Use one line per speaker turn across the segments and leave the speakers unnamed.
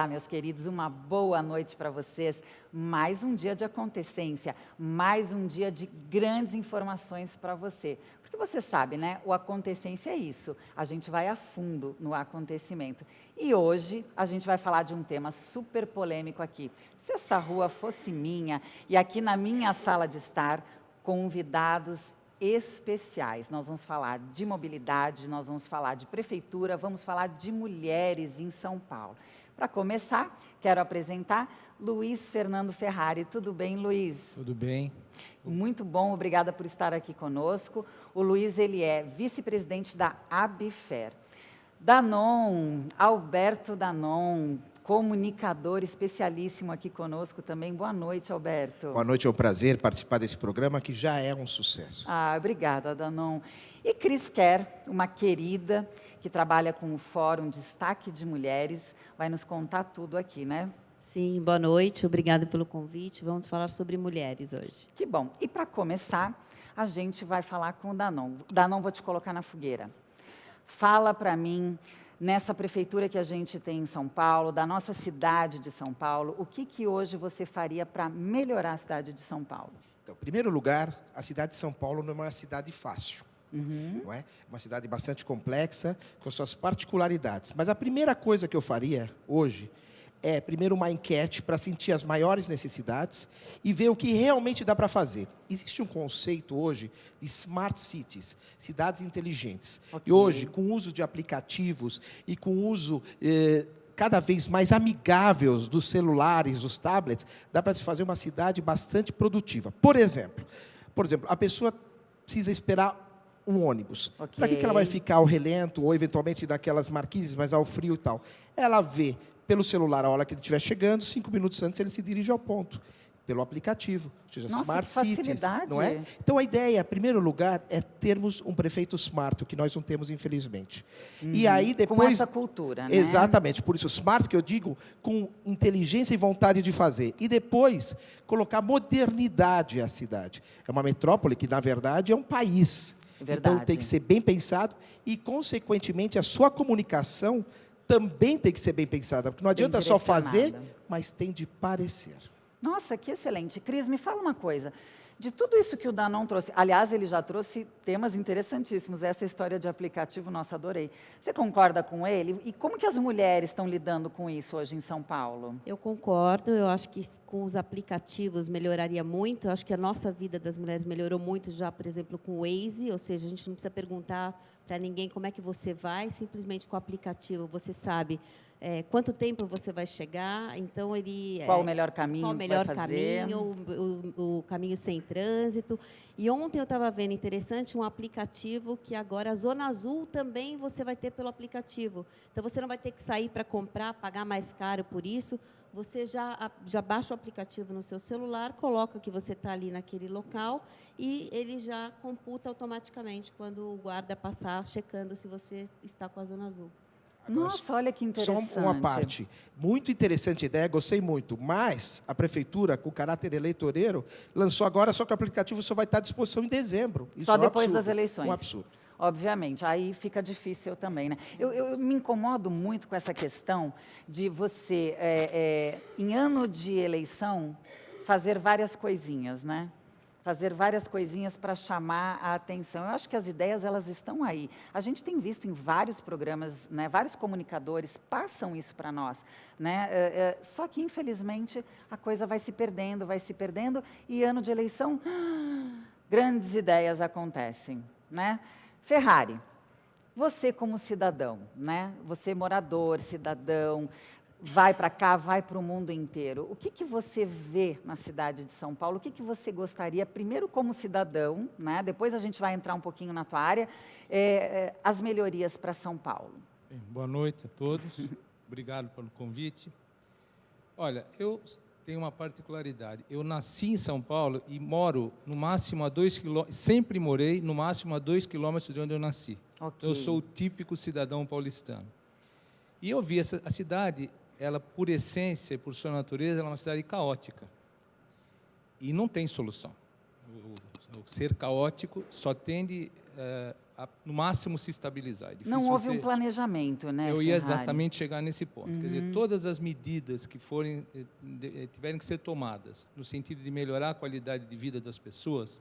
Olá, meus queridos, uma boa noite para vocês. Mais um dia de acontecência, mais um dia de grandes informações para você. Porque você sabe, né? O acontecência é isso. A gente vai a fundo no acontecimento. E hoje a gente vai falar de um tema super polêmico aqui. Se essa rua fosse minha e aqui na minha sala de estar, convidados especiais. Nós vamos falar de mobilidade, nós vamos falar de prefeitura, vamos falar de mulheres em São Paulo. Para começar, quero apresentar Luiz Fernando Ferrari. Tudo bem, Luiz?
Tudo bem.
Muito bom, obrigada por estar aqui conosco. O Luiz, ele é vice-presidente da Abifer. Danon, Alberto Danon, comunicador especialíssimo aqui conosco também. Boa noite, Alberto.
Boa noite, é um prazer participar desse programa que já é um sucesso.
Obrigada, Danon. E Cris Kerr, uma querida que trabalha com o Fórum Destaque de Mulheres, vai nos contar tudo aqui, né?
Sim, boa noite, obrigada pelo convite. Vamos falar sobre mulheres hoje.
Que bom. E para começar, a gente vai falar com o Danon. Danon, vou te colocar na fogueira. Fala para mim, nessa prefeitura que a gente tem em São Paulo, da nossa cidade de São Paulo, o que hoje você faria para melhorar a cidade de São Paulo?
Então, em primeiro lugar, a cidade de São Paulo não é uma cidade fácil. Não é? Uma cidade bastante complexa, com suas particularidades. Mas a primeira coisa que eu faria hoje é, primeiro, uma enquete para sentir as maiores necessidades e ver o que realmente dá para fazer. Existe um conceito hoje de smart cities, cidades inteligentes.
Okay.
E hoje, com o uso de aplicativos e com o uso cada vez mais amigáveis dos celulares, dos tablets, dá para se fazer uma cidade bastante produtiva. Por exemplo, a pessoa precisa esperar um ônibus.
Okay.
Para que ela vai ficar ao relento ou, eventualmente, daquelas marquises, mas ao frio e tal? Ela vê pelo celular a hora que ele estiver chegando, 5 minutos antes ele se dirige ao ponto, pelo aplicativo, ou seja,
Nossa,
smart
que
cities,
facilidade.
não é? Então a ideia, em primeiro lugar, é termos um prefeito smart, o que nós não temos, infelizmente. E aí depois,
com essa cultura, né?
Exatamente, por isso smart que eu digo, com inteligência e vontade de fazer. E depois colocar modernidade à cidade. É uma metrópole que, na verdade, é um país.
Verdade.
Então tem que ser bem pensado e, consequentemente, a sua comunicação também tem que ser bem pensada, porque não adianta só fazer, mas tem de parecer.
Nossa, que excelente. Cris, me fala uma coisa. De tudo isso que o Danon trouxe, aliás, ele já trouxe temas interessantíssimos, essa história de aplicativo, nossa, adorei. Você concorda com ele? E como que as mulheres estão lidando com isso hoje em São Paulo?
Eu concordo, eu acho que com os aplicativos melhoraria muito, eu acho que a nossa vida das mulheres melhorou muito já, por exemplo, com o Waze, ou seja, a gente não precisa perguntar para ninguém como é que você vai, simplesmente com o aplicativo você sabe quanto tempo você vai chegar, então ele...
Qual o melhor caminho
qual o melhor
vai fazer?
caminho, o caminho sem trânsito. E ontem eu estava vendo, interessante, um aplicativo que agora a Zona Azul também você vai ter pelo aplicativo. Então, você não vai ter que sair para comprar, pagar mais caro por isso. Você já baixa o aplicativo no seu celular, coloca que você está ali naquele local e ele já computa automaticamente quando o guarda passar, checando se você está com a Zona Azul.
Nossa, olha que interessante.
Só uma parte. Muito interessante a ideia, gostei muito. Mas a prefeitura, com caráter eleitoreiro, lançou agora, só que o aplicativo só vai estar à disposição em dezembro. Isso
só
é um
depois
absurdo,
das eleições.
Um absurdo.
Obviamente, aí fica difícil também, né? Eu me incomodo muito com essa questão de você, em ano de eleição, fazer várias coisinhas, né? Fazer várias coisinhas para chamar a atenção. Eu acho que as ideias, elas estão aí. A gente tem visto em vários programas, né, vários comunicadores passam isso para nós, né? Só que, infelizmente, a coisa vai se perdendo, e ano de eleição, grandes ideias acontecem, né? Ferrari, você como cidadão, né? Você morador, cidadão, vai para cá, vai para o mundo inteiro. O que você vê na cidade de São Paulo? O que você gostaria, primeiro como cidadão, né? Depois a gente vai entrar um pouquinho na tua área, as melhorias para São Paulo?
Bem, boa noite a todos. Obrigado pelo convite. Olha, eu tenho uma particularidade. Eu nasci em São Paulo e moro no máximo a 2 quilômetros, sempre morei no máximo a 2 quilômetros de onde eu nasci.
Okay.
Eu sou o típico cidadão paulistano. E eu vi a cidade, ela por essência e por sua natureza, ela é uma cidade caótica. E não tem solução. O ser caótico só tende no máximo se estabilizar. É difícil
Não houve um planejamento, né,
Eu ia
Ferrari?
exatamente chegar nesse ponto. Quer dizer, todas as medidas que tiverem que ser tomadas no sentido de melhorar a qualidade de vida das pessoas,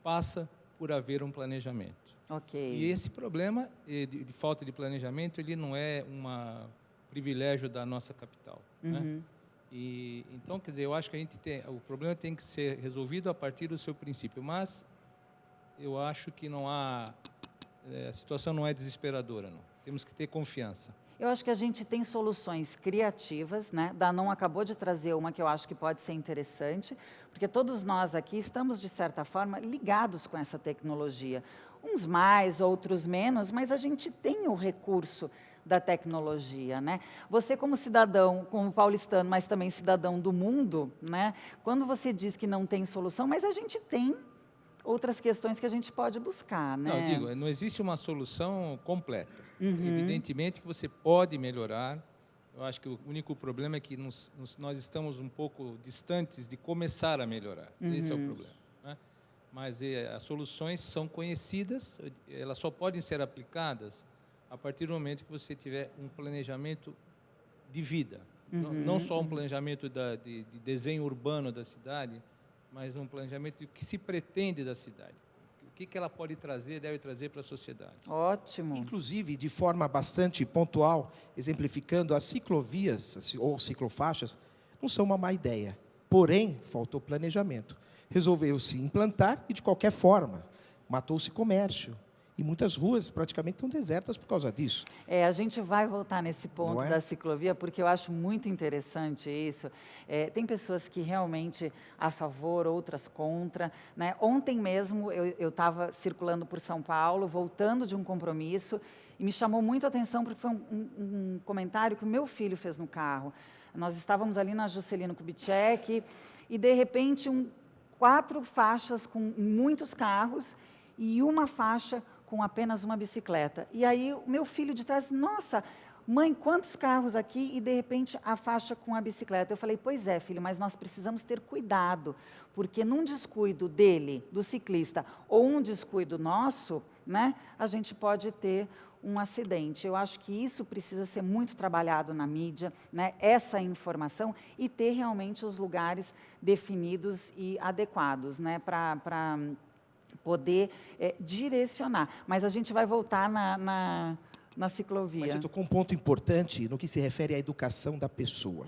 passa por haver um planejamento.
Ok.
E esse problema de falta de planejamento, ele não é um privilégio da nossa capital, né? E então, quer dizer, eu acho que o problema tem que ser resolvido a partir do seu princípio, mas eu acho que não há a situação não é desesperadora, não. Temos que ter confiança.
Eu acho que a gente tem soluções criativas, né? Danon acabou de trazer uma que eu acho que pode ser interessante, porque todos nós aqui estamos, de certa forma, ligados com essa tecnologia. Uns mais, outros menos, mas a gente tem o recurso da tecnologia, né? Você como cidadão, como paulistano, mas também cidadão do mundo, né? Quando você diz que não tem solução, mas a gente tem outras questões que a gente pode buscar, né?
Não, eu digo, não existe uma solução completa. Evidentemente que você pode melhorar. Eu acho que o único problema é que nós estamos um pouco distantes de começar a melhorar. Esse é o problema, né? Mas as soluções são conhecidas, elas só podem ser aplicadas a partir do momento que você tiver um planejamento de vida. Não só um planejamento de desenho urbano da cidade, mas um planejamento do que se pretende da cidade. O que ela pode trazer, deve trazer para a sociedade.
Ótimo.
Inclusive, de forma bastante pontual, exemplificando, as ciclovias ou ciclofaixas não são uma má ideia. Porém, faltou planejamento. Resolveu-se implantar e, de qualquer forma, matou-se comércio. E muitas ruas praticamente estão desertas por causa disso.
A gente vai voltar nesse ponto da ciclovia, porque eu acho muito interessante isso. Tem pessoas que realmente a favor, outras contra, né? Ontem mesmo eu estava circulando por São Paulo, voltando de um compromisso, e me chamou muito a atenção porque foi um comentário que o meu filho fez no carro. Nós estávamos ali na Juscelino Kubitschek e, de repente, 4 faixas com muitos carros e uma faixa com apenas uma bicicleta. E aí o meu filho de trás, nossa, mãe, quantos carros aqui? E de repente a faixa com a bicicleta. Eu falei, pois é, filho, mas nós precisamos ter cuidado, porque num descuido dele, do ciclista, ou um descuido nosso, né, a gente pode ter um acidente. Eu acho que isso precisa ser muito trabalhado na mídia, né, essa informação, e ter realmente os lugares definidos e adequados, né, para poder direcionar. Mas a gente vai voltar na ciclovia.
Mas você tocou um ponto importante no que se refere à educação da pessoa.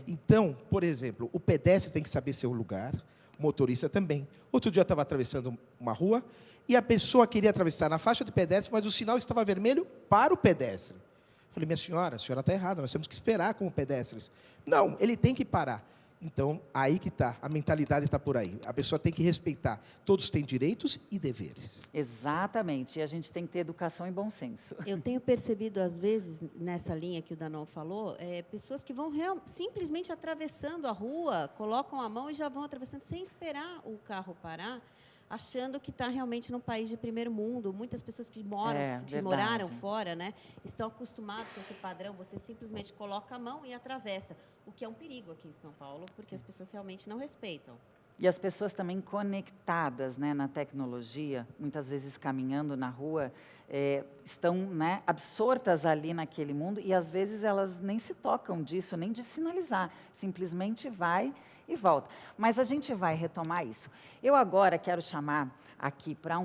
Então, por exemplo, o pedestre tem que saber seu lugar, o motorista também. Outro dia eu estava atravessando uma rua e a pessoa queria atravessar na faixa de pedestre, mas o sinal estava vermelho para o pedestre. Falei, minha senhora, a senhora está errada, nós temos que esperar como pedestres. Não, ele tem que parar. Então, aí que está, a mentalidade está por aí. A pessoa tem que respeitar. Todos têm direitos e deveres.
Exatamente, e a gente tem que ter educação e bom senso.
Eu tenho percebido, às vezes, nessa linha que o Danon falou, pessoas que vão simplesmente atravessando a rua, colocam a mão e já vão atravessando, sem esperar o carro parar, achando que está realmente num país de primeiro mundo. Muitas pessoas que moraram fora, né, estão acostumadas com esse padrão. Você simplesmente coloca a mão e atravessa, o que é um perigo aqui em São Paulo, porque as pessoas realmente não respeitam.
E as pessoas também conectadas, né, na tecnologia, muitas vezes caminhando na rua, estão, né, absortas ali naquele mundo e, às vezes, elas nem se tocam disso, nem de sinalizar. Simplesmente vai e volta. Mas a gente vai retomar isso. Eu agora quero chamar aqui para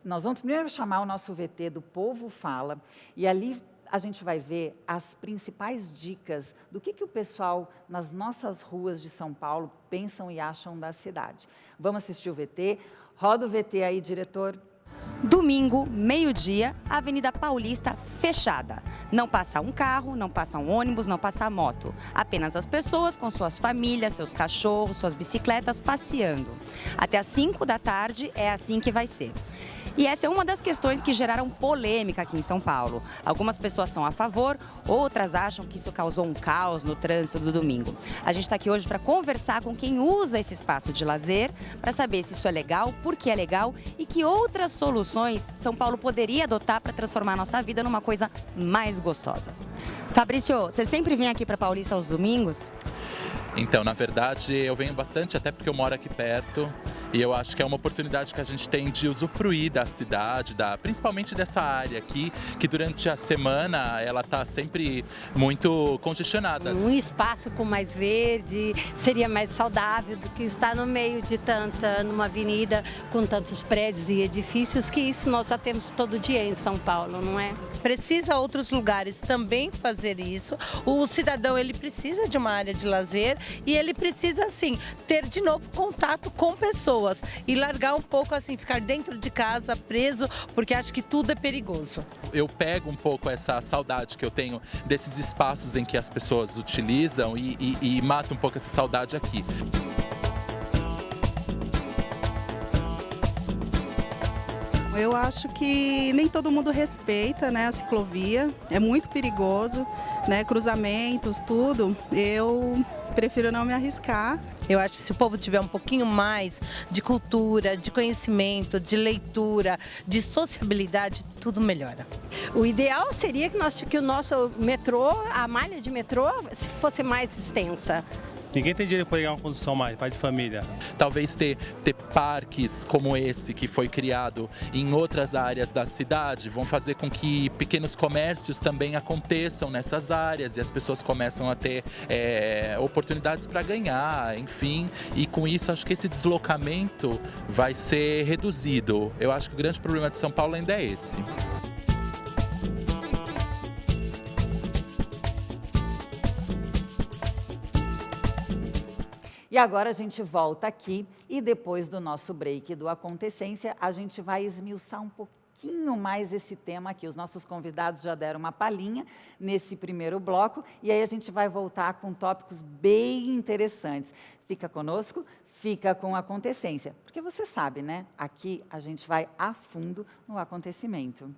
Nós vamos primeiro chamar o nosso VT do Povo Fala, e ali a gente vai ver as principais dicas do que o pessoal nas nossas ruas de São Paulo pensam e acham da cidade. Vamos assistir o VT. Roda o VT aí, diretor.
Domingo, meio-dia, Avenida Paulista fechada. Não passa um carro, não passa um ônibus, não passa moto. Apenas as pessoas com suas famílias, seus cachorros, suas bicicletas passeando. Até às 5 da tarde é assim que vai ser. E essa é uma das questões que geraram polêmica aqui em São Paulo. Algumas pessoas são a favor, outras acham que isso causou um caos no trânsito do domingo. A gente está aqui hoje para conversar com quem usa esse espaço de lazer, para saber se isso é legal, por que é legal e que outras soluções São Paulo poderia adotar para transformar a nossa vida numa coisa mais gostosa. Fabrício, você sempre vem aqui para Paulista aos domingos?
Então, na verdade, eu venho bastante, até porque eu moro aqui perto, e eu acho que é uma oportunidade que a gente tem de usufruir da cidade, principalmente dessa área aqui, que durante a semana ela está sempre muito congestionada.
Um espaço com mais verde seria mais saudável do que estar no meio de numa avenida com tantos prédios e edifícios, que isso nós já temos todo dia em São Paulo, não é?
Precisa outros lugares também fazer isso. O cidadão, ele precisa de uma área de lazer e ele precisa, assim, ter de novo contato com pessoas e largar um pouco, assim, ficar dentro de casa, preso, porque acho que tudo é perigoso.
Eu pego um pouco essa saudade que eu tenho desses espaços em que as pessoas utilizam e mato um pouco essa saudade aqui.
Eu acho que nem todo mundo respeita, né, a ciclovia, é muito perigoso, né, cruzamentos, tudo. Eu prefiro não me arriscar.
Eu acho que se o povo tiver um pouquinho mais de cultura, de conhecimento, de leitura, de sociabilidade, tudo melhora.
O ideal seria que o nosso metrô, a malha de metrô, fosse mais extensa.
Ninguém tem dinheiro para pegar uma condução mais, pai de família.
Talvez ter parques como esse que foi criado em outras áreas da cidade vão fazer com que pequenos comércios também aconteçam nessas áreas e as pessoas começam a ter oportunidades para ganhar, enfim. E com isso acho que esse deslocamento vai ser reduzido. Eu acho que o grande problema de São Paulo ainda é esse.
E agora a gente volta aqui e depois do nosso break do Acontecência, a gente vai esmiuçar um pouquinho mais esse tema aqui. Os nossos convidados já deram uma palhinha nesse primeiro bloco e aí a gente vai voltar com tópicos bem interessantes. Fica conosco, fica com Acontecência, porque você sabe, né? Aqui a gente vai a fundo no acontecimento.